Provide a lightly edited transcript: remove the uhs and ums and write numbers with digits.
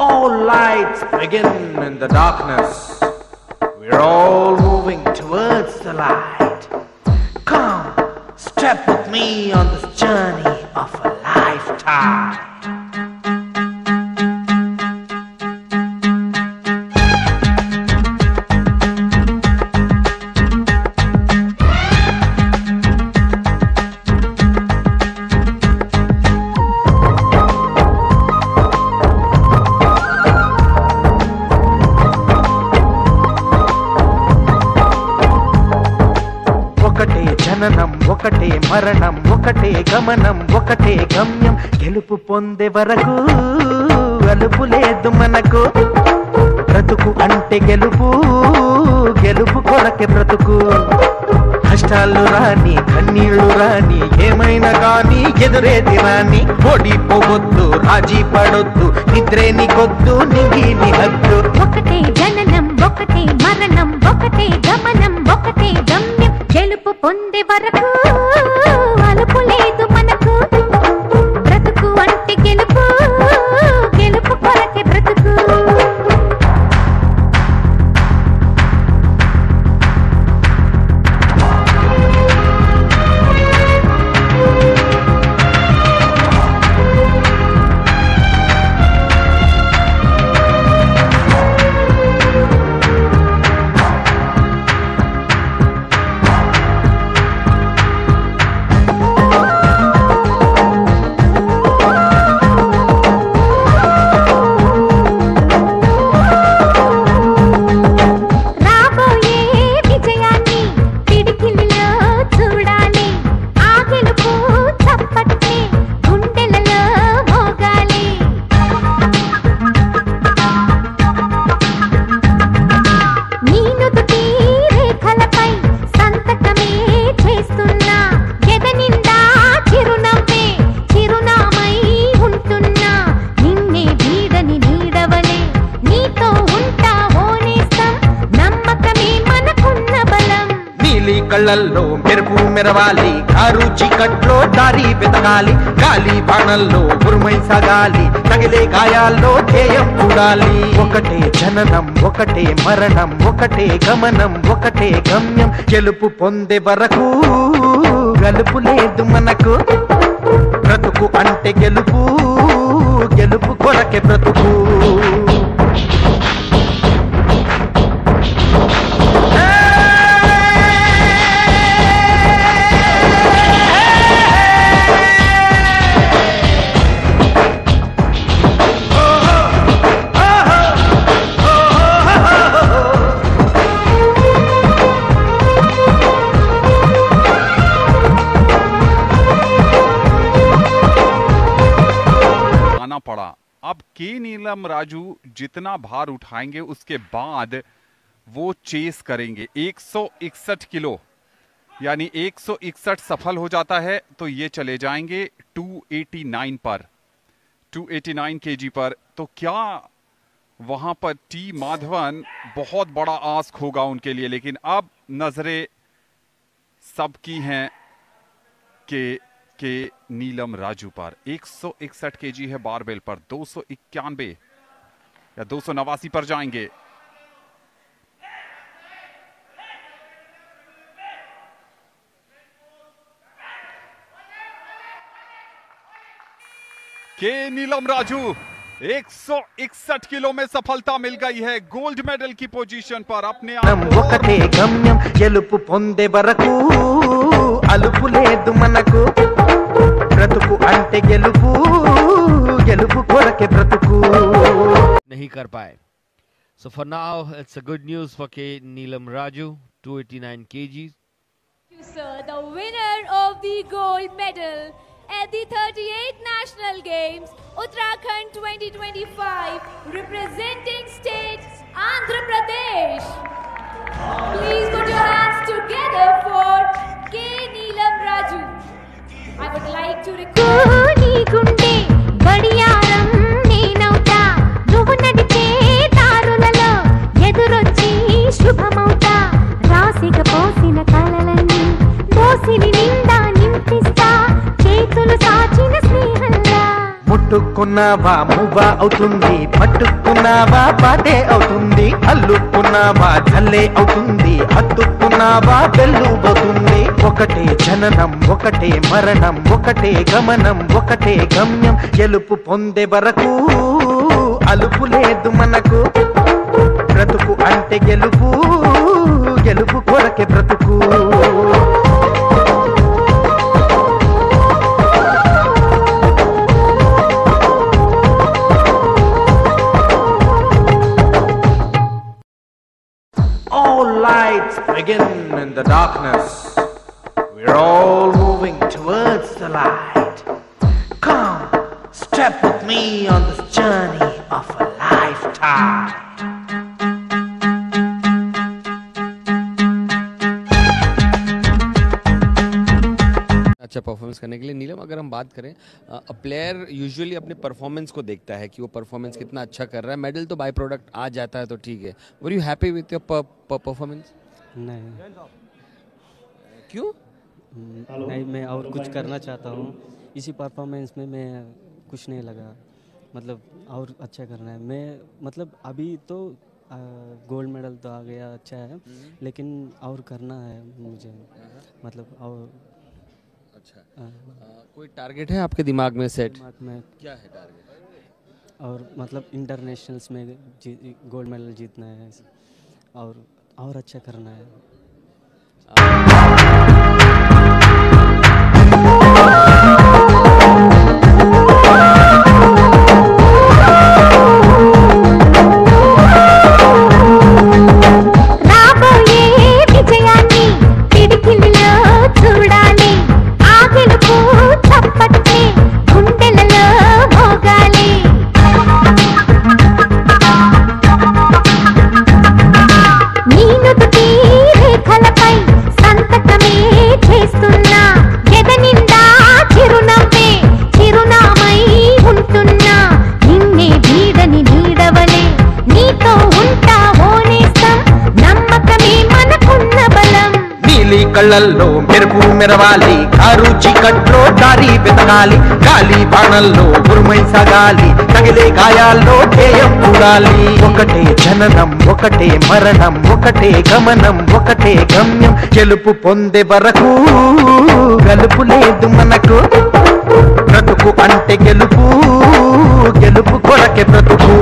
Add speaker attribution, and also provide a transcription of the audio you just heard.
Speaker 1: All lights begin in the darkness. We're all moving towards the light. Come, step with me on this journey of a lifetime. ఒకటే జననం ఒకటే మరణం ఒకటే గమనం ఒకటే గమ్యం గెలుపు పొందే వరకు అలుపు లేదు మనకు బ్రతుకు అంటే గెలుపు గెలుపు కొరకే బ్రతుకు కష్టాలు రాని కన్నీళ్లు రాని ఏమైనా కానీ ఎదురేది రాని ఓడిపోవద్దు రాజీ పడొద్దు నిద్రే నీకొద్దు నిగిలి హద్దు
Speaker 2: ఒకటే జననం ఒకటే మరణం ఒకటే గమనం ఒకటే గమ్యం గెలుపు పొందే వరకు అలుపు లేదు మనకు బ్రతుకు అంటే గెలుపు గెలుపు కొరకే బ్రతుకు
Speaker 1: కళ్ళల్లో మెరుపు మెరవాలి కారు చీకట్లో దారి వెతకాలి గాలి బాణల్లో ఉరుమై సాగాలి తగిలే గాయాల్లో ధ్యేయం చూడాలి ఒకటే జననం ఒకటే మరణం ఒకటే గమనం ఒకటే గమ్యం గెలుపు పొందే వరకు గలుపు లేదు మనకు బ్రతుకు అంటే గెలుపు గెలుపు కొరకే బ్రతుకు
Speaker 3: पड़ा। अब के नीलम राजू जितना भार उठाएंगे उसके बाद वो चेस करेंगे 161 किलो यानी 161 सफल हो जाता है तो ये चले जाएंगे 289 पर 289 केजी पर। तो क्या वहां पर टी माधवन बहुत बड़ा आस्क होगा उनके लिए, लेकिन अब नजरें सबकी हैं के नीलम राजू पर 161 केजी है बारबेल पर 291 या 289 पर जाएंगे। के नीलम राजू 161 किलो में सफलता मिल गई है, गोल्ड मेडल की पोजीशन पर अपने
Speaker 1: ఒకటే గమ్యం గెలుపు పొందే వరకు అలుపు లేదు మనకు బ్రతుకు అంటే గెలుపు గెలుపు కొరకే బ్రతుకు
Speaker 4: नहीं कर पाए। So for now it's a good news for K Neelam Raju 289 kgs.
Speaker 5: Sir, the winner of the gold medal at the 38th National Games, Uttarakhand 2025, representing state Andhra Pradesh. Please put your hands together for K Neelam Raju. I would like to request
Speaker 2: నీ గుండె గడియారం నేనవుతా నువ్వు నడిచే దారులలో ఎదురొచ్చి శుభమవుతా రాసిక పోసిన కలలన్నీ దోసిని నిండా నింపిస్తా చేతులు సాచిన స్నేహంగా
Speaker 1: ముట్టుకు ముట్టుకున్నావా మువ్వ అవుతుంది, పట్టుకున్నావా పాటే అవుతుంది, అల్లుకున్నావా జల్లే అవుతుంది, హత్తుకున్నావా వెల్లుబోతుంది. ఒకటే జననం ఒకటే మరణం ఒకటే గమనం ఒకటే గమ్యం, గెలుపు పొందే వరకు అలుపు లేదు మనకు. బ్రతుకు అంటే గెలుపు, గెలుపు కొరకే బ్రతుకు. All lights begin in the darkness. We're all moving towards the light. Come, step with me on this journey of a lifetime.
Speaker 4: अच्छा परफॉर्मेंस करने के लिए नीलम, अगर हम बात करें, प्लेयर यूजुअली अपने परफॉर्मेंस को देखता है कि वो परफॉर्मेंस कितना अच्छा कर रहा है. मेडल तो बाय प्रोडक्ट आ जाता है तो ठीक है. Were you happy with your performance?
Speaker 6: नहीं.
Speaker 4: क्यों?
Speaker 6: नहीं, मैं और कुछ करना चाहता हूँ. इसी परफॉर्मेंस में मैं कुछ नहीं लगा, मतलब और अच्छा करना है. मैं मतलब अभी तो गोल्ड मेडल तो आ गया, अच्छा है, लेकिन और करना है मुझे, मतलब और.
Speaker 4: अच्छा. कोई टारगेट है आपके दिमाग में सेट?
Speaker 6: दिमाग में
Speaker 4: क्या है टारगेट?
Speaker 6: और मतलब इंटरनेशनल्स में गोल्ड मेडल जीतना है और अच्छा करना है.
Speaker 1: కళ్ళల్లో మెరుపు మెరవాలి, కారు చీకట్లో దారి వెతకాలి, గాలి బాణల్లో ఉరుమై సాగాలి, తగిలే గాయాల్లో ధ్యేయం చూడాలి. ఒకటే జననం ఒకటే మరణం ఒకటే గమనం ఒకటే గమ్యం, గెలుపు పొందే వరకు గలుపు లేదు మనకు. బ్రతుకు అంటే గెలుపు, గెలుపు కొరకే బ్రతుకు.